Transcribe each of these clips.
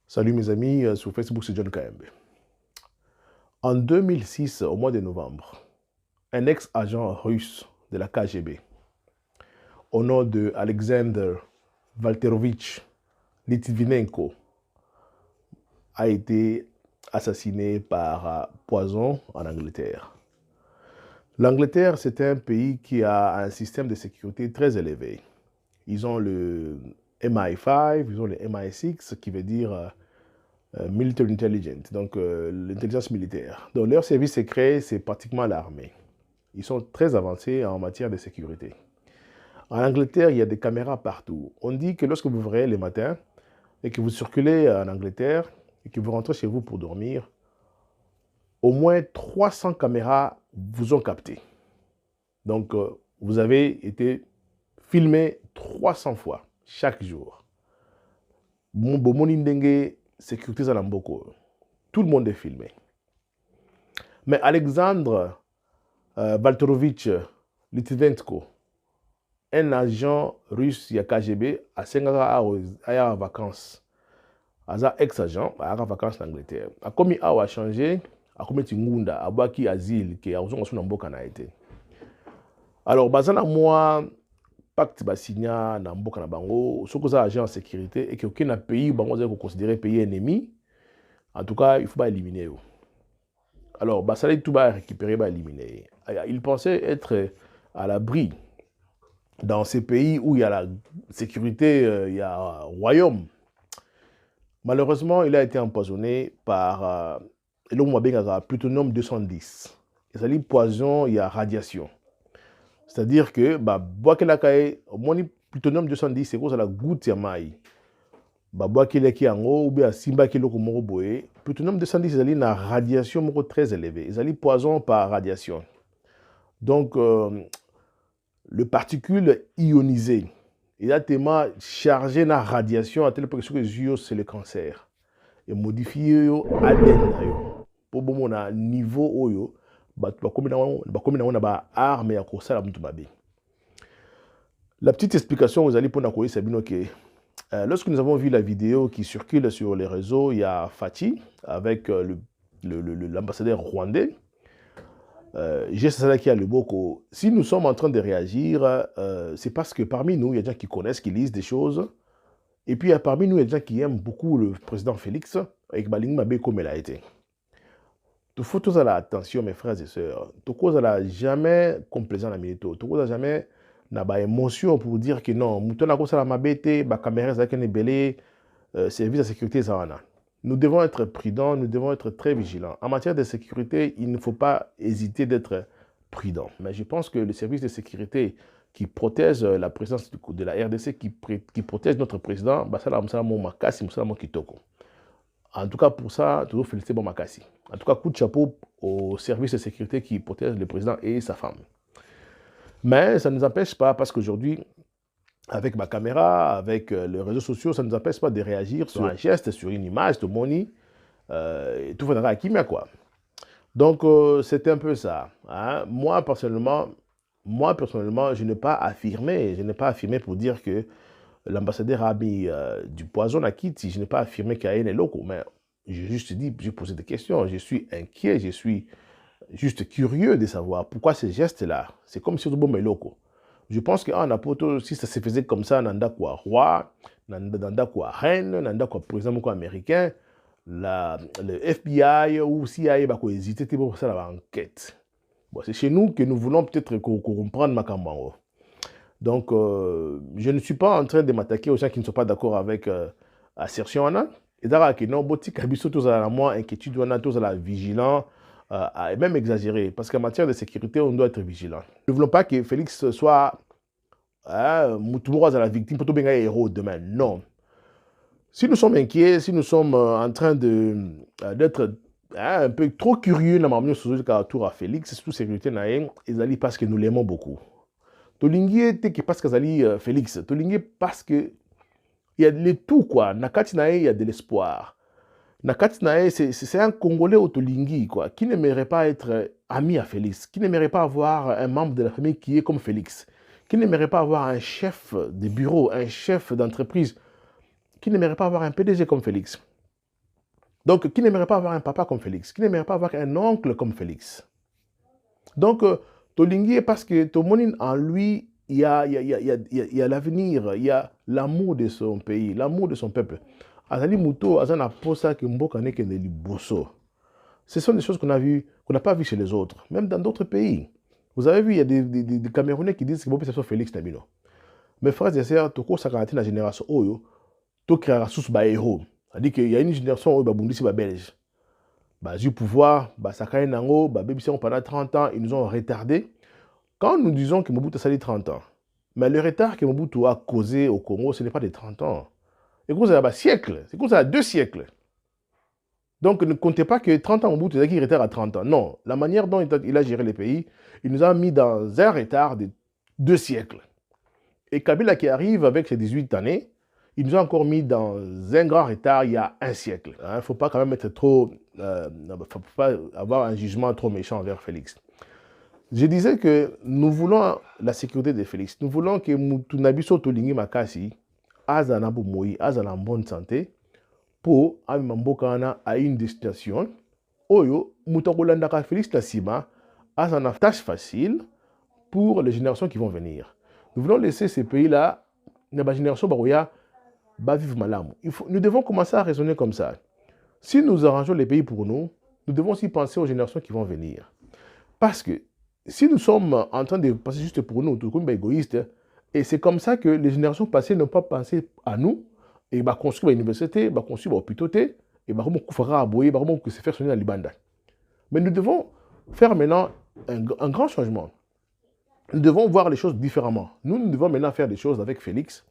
Salut mes amis, sur Facebook c'est John KMB. En 2006, au mois de novembre, un ex-agent russe de la KGB, au nom de Alexander Valterovitch Litvinenko, a été assassiné par poison en Angleterre. L'Angleterre, c'est un pays qui a un système de sécurité très élevé. Ils ont le MI5, ils ont le MI6, qui veut dire Military Intelligence, donc l'intelligence militaire. Donc leur service secret, c'est pratiquement l'armée. Ils sont très avancés en matière de sécurité. En Angleterre, il y a des caméras partout. On dit que lorsque vous vous réveillez le matin et que vous circulez en Angleterre et que vous rentrez chez vous pour dormir, au moins 300 caméras vous ont capté. Donc, vous avez été filmé 300 fois chaque jour. Sécurité Zalamboko. Tout le monde est filmé. Mais Alexandre Valterovitch Litvinenko, un agent russe ya KGB, a en vacances. Aza ex-agent, a vacances en Angleterre. A commis a changé, a commis Tingunda, a baki asile, qui a besoin de mboka na été. Alors, bazana moi, pacte basigna na mboka na bango, ce que ça agent en sécurité et que aucun pays bango est considéré pays ennemi. En tout cas, il faut pas éliminer. Alors, Bassalé tout va récupérer, va éliminer. Il pensait être à l'abri dans ces pays où il y a la sécurité, il y a un royaume. Malheureusement, il a été empoisonné par plutonium 210. Et ça dit poison, il y a radiation. C'est-à-dire que, plutonium 210, c'est quoi la goutte ya mai. Ou bien simba plutonium 210, c'est une radiation très élevée. C'est poison par radiation. Donc, le particule ionisé, il a tellement chargé la radiation à tel point que c'est le cancer. Et modifié ADN. Pour bon niveau oyo, la petite explication, vous allez pour nous c'est bien que lorsque nous avons vu la vidéo qui circule sur les réseaux, il y a Fatih avec l'ambassadeur rwandais. Si nous sommes en train de réagir, c'est parce que parmi nous, il y a des gens qui connaissent, qui lisent des choses. Et puis parmi nous, il y a des gens qui aiment beaucoup le président Félix, avec Baling Mabé comme elle a été. Il faut tous à l'attention, mes frères et sœurs. Tout cause à jamais complaisant la milito. Tout cause à jamais n'a pas émotion pour dire que non, mouton a cause à la mabete, ba caméra ça qu'un belé, service de sécurité ça. Nous devons être prudents, nous devons être très vigilants. En matière de sécurité, il ne faut pas hésiter d'être prudent. Mais je pense que le service de sécurité qui protège la présence de la RDC, qui protège notre président, en tout cas, pour ça, toujours féliciter Bon Makassi. En tout cas, coup de chapeau au service de sécurité qui protège le président et sa femme. Mais ça ne nous empêche pas, parce qu'aujourd'hui, avec ma caméra, avec les réseaux sociaux, ça ne nous empêche pas de réagir sur un geste, sur une image de Moni. Tout va à Kimia, quoi. Donc, c'est un peu ça. Hein. Moi, personnellement, je n'ai pas affirmé pour dire que l'ambassadeur a mis du poison à Kitty. Je n'ai pas affirmé qu'il y a un loco, mais j'ai juste dit, j'ai posé des questions. Je suis inquiet, je suis juste curieux de savoir pourquoi ces gestes-là. C'est comme si tout le monde est loco. Je pense qu'en Apoto, si ça se faisait comme ça, nanda quoi roi, nanda quoi reine, nanda quoi président américain, le FBI ou CIA va hésiter pour ça l'enquête. Bon, c'est chez nous que nous voulons peut-être comprendre ma campagne. Donc, je ne suis pas en train de m'attaquer aux gens qui ne sont pas d'accord avec l'assertion. Et d'ailleurs, que non, botti kabiso tous à la moins inquiétude, on a tous à la vigilant, et même exagéré. Parce qu'en matière de sécurité, on doit être vigilant. Nous ne voulons pas que Félix soit Moutoumouraz à la victime pour tout bien héros demain. Non. Si nous sommes inquiets, si nous sommes en train d'être un peu trop curieux dans ma sur le tour à Félix, surtout sécurité, ils parce que nous l'aimons beaucoup. Tolingi était parce que Félix. Tolingi parce que il y a de tout quoi. Nakati nae il y a de l'espoir. Nakati nae c'est un Congolais au Tolingi quoi, qui n'aimerait pas être ami à Félix, qui n'aimerait pas avoir un membre de la famille qui est comme Félix, Qui n'aimerait pas avoir un chef de bureau, un chef d'entreprise? Qui n'aimerait pas avoir un PDG comme Félix? Donc, qui n'aimerait pas avoir un papa comme Félix? Qui n'aimerait pas avoir un oncle comme Félix? Donc, Tolingi, parce que Tomonin, en lui, il y a l'avenir, il y a l'amour de son pays, l'amour de son peuple. Azali Muto, Azana Posa, Kimboka Neke de Liboso. Ce sont des choses qu'on a vues, qu'on n'a pas vues chez les autres, même dans d'autres pays. Vous avez vu, il y a des Camerounais qui disent que c'est sur Félix Tabino. Mes frères et sœurs, Toko Sakarati, la génération Oyo, Toko Rasus ba héros. C'est-à-dire qu'il y a une génération Oyo, Bundisi, belge. Du pouvoir, Sakay Nango, pendant 30 ans, ils nous ont retardés. Quand nous disons que Mobutu a sali 30 ans, mais le retard que Mobutu a causé au Congo, ce n'est pas des 30 ans. C'est comme ça un siècle, c'est comme ça 2 siècles. Donc ne comptez pas que 30 ans Mobutu a retard à 30 ans. Non, la manière dont il a géré les pays, il nous a mis dans un retard de 2 siècles. Et Kabila qui arrive avec ses 18 années, il nous a encore mis dans un grand retard il y a 1 siècle. Il ne faut pas quand même être trop... faut pas avoir un jugement trop méchant envers Félix. Je disais que nous voulons la sécurité de Félix. Nous voulons que Moutunabiso Tolingi Makasi, Azanabo Moï, Azana en bonne santé, pour Amambokana à une destination. Oyo, Moutakolandaka Félix Nassima, Azana tâche facile pour les générations qui vont venir. Nous voulons laisser ces pays-là, la génération Baroya, vivre malam. Nous devons commencer à raisonner comme ça. Si nous arrangeons les pays pour nous, nous devons aussi penser aux générations qui vont venir. Parce que si nous sommes en train de passer juste pour nous, tout comme égoïstes, et c'est comme ça que les générations passées n'ont pas pensé à nous, et construire l'université, construire l'hôpital, et se faire sonner à Libanda. Mais nous devons faire maintenant un grand changement. Nous devons voir les choses différemment. Nous devons maintenant faire des choses avec Félix.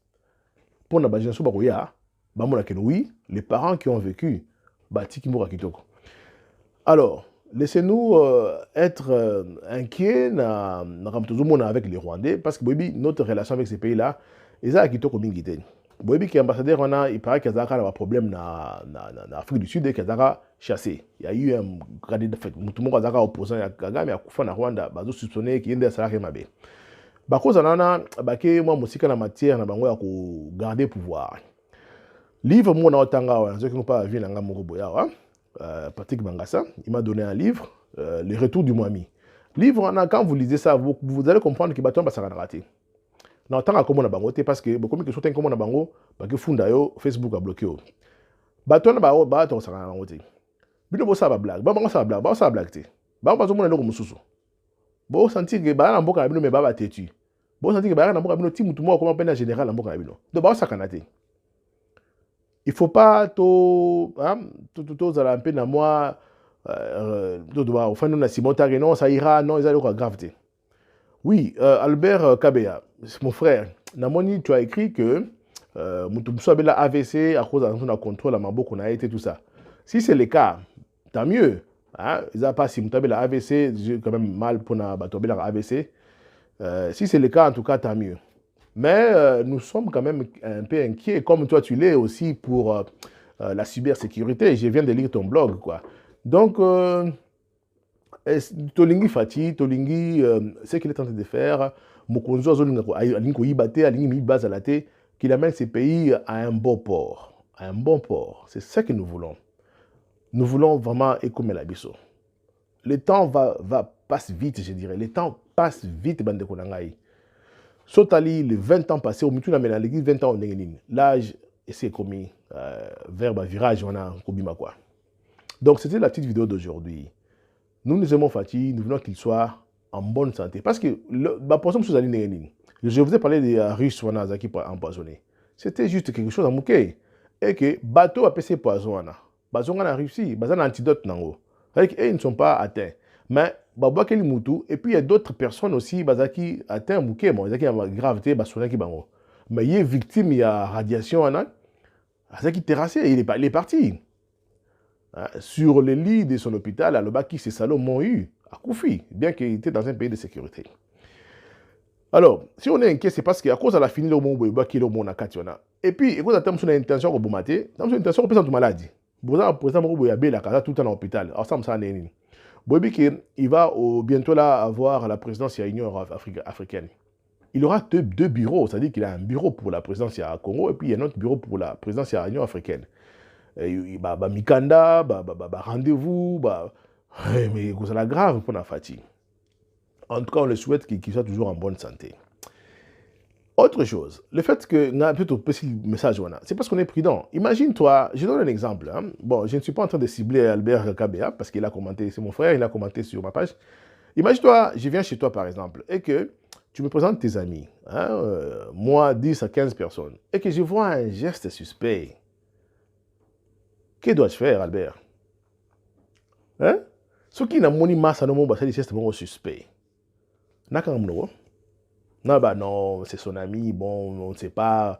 Pour la génération Baroya, oui, les parents qui ont vécu, alors, laissez-nous être inquiets avec les Rwandais, parce que notre relation avec ces pays-là, ils ont Kitoko Mingite. Boyebi qui est ambassadeur, il paraît qu'il y a un problème en Afrique du Sud et qu'il y a chassé. Il y a eu un candidat, tout le monde a opposé à Kagame, à Koufa na Rwanda, bazo soupçonné qu'il y a des salariés mabé. Bako zanana, baké moi musika na matière na bango ya ko garder pouvoir. Livre moi na otanga, ceux qui n'ont pas vu nanga moko boya, Patrick Bangassa, il m'a donné un livre, Les Retours du Mwami. Livre, quand vous lisez ça, vous allez comprendre que Baton va raté. Non, tant que bango parce que beaucoup de choses comme na bango, parce que Fundayo Facebook a bloqué. Baton ba baton ça raté. Bino bo ça ba blague, ba bango ça blague, ba ça blague té. Ba ba zo mona loko mususu. Bo sentir que ba na mboka bino me ba ba tetu. Bo sentir que ba na mboka bino ti mutu mo comme peine général na mboka bino. Donc ba ça kanaté. Il faut pas tout un peu dans moi au fin de Simon Tagé, non, ça ira, non, ils ont la gravité. Oui, Albert Kabea, mon frère, Namoni, tu as écrit que Moutoumso avait la AVC à cause d'un contrôle à Mabo qu'on a été tout ça. Si c'est le cas, tant mieux. Hein? Ils n'ont pas si Moutoumso la AVC, j'ai quand même mal pour la AVC. Si c'est le cas, en tout cas, tant mieux. Mais nous sommes quand même un peu inquiets, comme toi tu l'es aussi pour la cybersécurité. Je viens de lire ton blog, quoi. Donc, Tolingi Fati, Tolingi, ce qu'il est en train de faire, Mokonzo Alinko Ibate, Alingi Bazalate, qu'il amène ces pays à un bon port. À un bon port. C'est ça que nous voulons. Nous voulons vraiment écouter la biso. Le temps passe vite, je dirais. Le temps passe vite, bande Konangai. Sotali, les 20 ans passés, au milieu de la l'église, 20 ans, l'âge, c'est commis vers le virage, on a Kobima quoi. Donc, c'était la petite vidéo d'aujourd'hui. Nous aimons Fatih, nous voulons qu'il soit en bonne santé. Parce que, je vous ai parlé des Russes qui ont empoisonné. C'était juste quelque chose à mouquer. Et que, bateau a passé poison. Bateau a réussi, bateau a un antidote. Ils ne sont pas atteints. Mais, et puis il y a d'autres personnes aussi qui atteignent Mouké, qui ont une gravité, mais il est victime, il y a radiation, qui est terrassé, il est parti. Sur le lit de son hôpital, à l'Obaki, ces salauds m'ont eu à Koufi, bien qu'il était dans un pays de sécurité. Alors, si on est inquiet, c'est parce qu'à cause de la fin de l'homme, et puis, à cause de son intention de mater, son intention de maladie. Pour exemple, il y a tout le temps à l'hôpital. Alors, ça me semble il va bientôt là avoir la présidence de l'Union africaine. il aura deux bureaux, c'est-à-dire qu'il a un bureau pour la présidence à Congo et puis il y a un autre bureau pour la présidence à l'Union africaine. Mikanda, rendez-vous, mais c'est la grave pour la fatigue. En tout cas, on le souhaite qu'il soit toujours en bonne santé. Autre chose, le fait que nous avons plutôt petit message, c'est parce qu'on est prudent. Imagine-toi, je donne un exemple. Hein. Bon, je ne suis pas en train de cibler Albert Kabea parce qu'il a commenté, c'est mon frère, il a commenté sur ma page. Imagine-toi, je viens chez toi par exemple et que tu me présentes tes amis, hein, moi 10 à 15 personnes, et que je vois un geste suspect. Que dois-je faire, Albert? Hein? Ce qui n'a pas de masse à nos mots, c'est des gestes suspects. Non, bah non, c'est son ami, bon, on ne sait pas,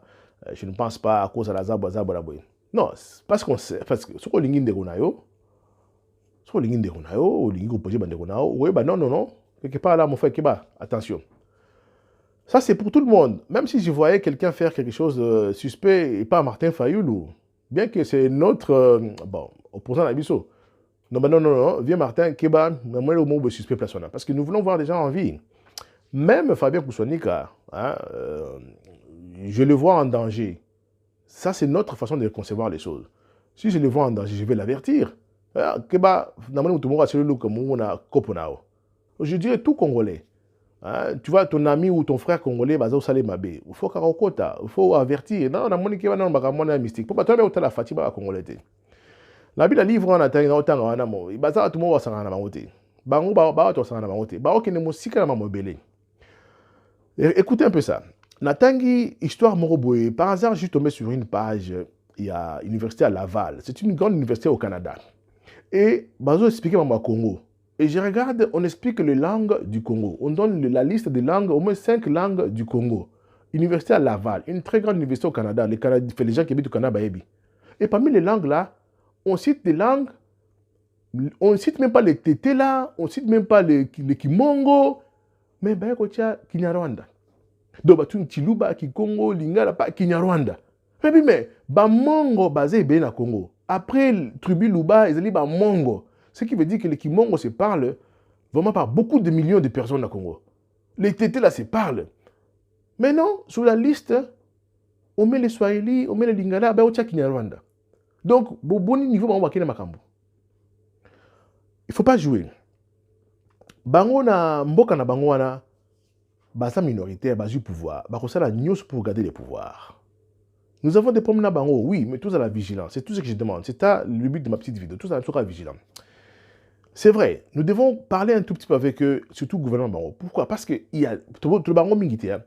je ne pense pas à cause de la zaboy. Non, parce qu'on sait, parce que ce qu'on lingue de Ronayo, ce qu'on lingue de Ronayo, ou lingue opposé de Ronayo, oui, bah non, quelque part là, mon frère, attention. Ça, c'est pour tout le monde. Même si je voyais quelqu'un faire quelque chose de suspect, et pas Martin Fayoulou, bien que c'est notre, bon, opposant à Bisso. Non, viens Martin, Keba, moi le mot suspect personnel. Parce que nous voulons voir des gens en vie. Même Fabien Koussonika, hein, je le vois en danger. Ça, c'est notre façon de concevoir les choses. Si je le vois en danger, je vais l'avertir. Je dirais tout Congolais. Hein, tu vois, ton ami ou ton frère congolais, il faut avertir. Non, on a mystique. Pourquoi tu as la fatigue congolais? La Bible livre en attendant autant en amour. Il va tout le monde s'en aller à monter. Écoutez un peu ça. Natangi, histoire Moroboé, par hasard, je suis tombé sur une page, il y a l'université à Laval. C'est une grande université au Canada. Et Bazo expliquait à Congo. Et je regarde, on explique les langues du Congo. On donne la liste des langues, au moins 5 langues du Congo. Université à Laval, une très grande université au Canada. Les gens qui habitent au Canada, et parmi les langues là, on cite des langues, on ne cite même pas les tétés là, on ne cite même pas les Kimongo, mais ben kocha Kinyarwanda. Donc batun Chiluba, Kikongo, Lingala, pas Kinyarwanda. Mais Mongo basé bien à Congo. Après tribu Luba, ils ont Mongo. Ce qui veut dire que les Kimongo se parlent vraiment par beaucoup de millions de personnes à Congo. Les tétés là se parlent. Mais non, sur la liste, on met les Swahili, on met les Lingala, ben kocha Kinyarwanda. Donc, bon niveau, on va qu'il y ait il ne faut pas jouer. Bango na mboka na bango wana, basa minoritaire, basa du pouvoir, basa la news pour garder les pouvoirs. Nous avons des problèmes na bango, oui, mais tous à la vigilance. C'est tout ce que je demande. C'est le but de ma petite vidéo. Tous à la vigilance. C'est vrai, nous devons parler un tout petit peu avec eux, surtout le gouvernement bango. Pourquoi? Parce qu'il y a tout le bango militaire,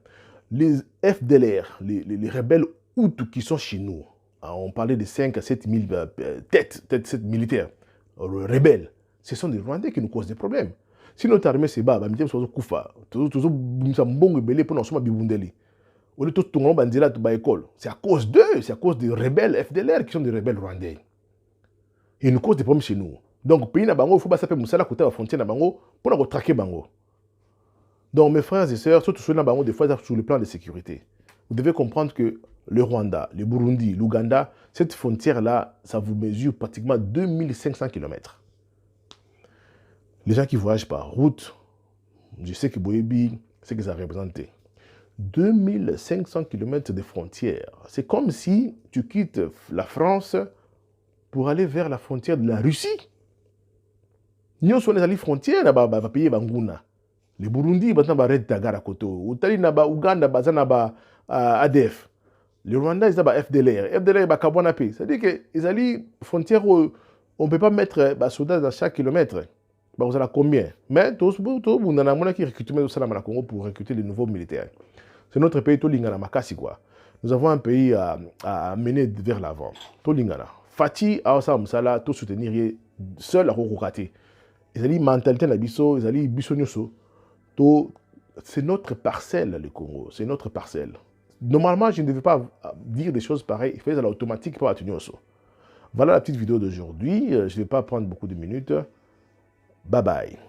les FDLR, les rebelles Hutus qui sont chez nous. On parlait de 5 à 7 000 têtes militaires, rebelles. Ce sont des Rwandais qui nous causent des problèmes. Si notre armée se bat, c'est à cause d'eux, c'est à cause des rebelles FDLR qui sont des rebelles rwandais. Ils nous causent des problèmes chez nous. Donc, pays na bango, il faut pas s'appeler Moussala côté la frontière na bango pour traquer bango. Donc, mes frères et sœurs, surtout sur na bango, des fois sur le plan de sécurité, vous devez comprendre que le Rwanda, le Burundi, l'Ouganda, cette frontière-là, ça vous mesure pratiquement 2500 km. Les gens qui voyagent par route, je sais que Boyebi, c'est que ça représente 2500 km de frontières. C'est comme si tu quittes la France pour aller vers la frontière de la Russie. Nous sommes allés frontières, on va payer Banguna. Les Burundi, ils vont arrêter Tagara Koto. Outali naba Ouganda, bazana ADF. Les Rwandais, ils ont FDLR. FDLR, ils ont Kabwana P. C'est-à-dire qu'ils allaient frontières où on ne peut pas mettre des soldats dans chaque kilomètre. Vous avez combien? Mais tous les gens qui recrutent au Congo pour recruter les nouveaux militaires. C'est notre pays, Tolingana Makasi quoi. Nous avons un pays à mener vers l'avant. Tolingana. Fati, Aosa Msala, tout soutenir seul à Rokokate. Ils allaient mentalité la biso, ils allaient bisonyoso. C'est notre parcelle, le Congo. C'est notre parcelle. Normalement, je ne devais pas dire des choses pareilles. Il fallait à l'automatique pour atteindre ça. Voilà la petite vidéo d'aujourd'hui. Je ne vais pas prendre beaucoup de minutes. Bye bye.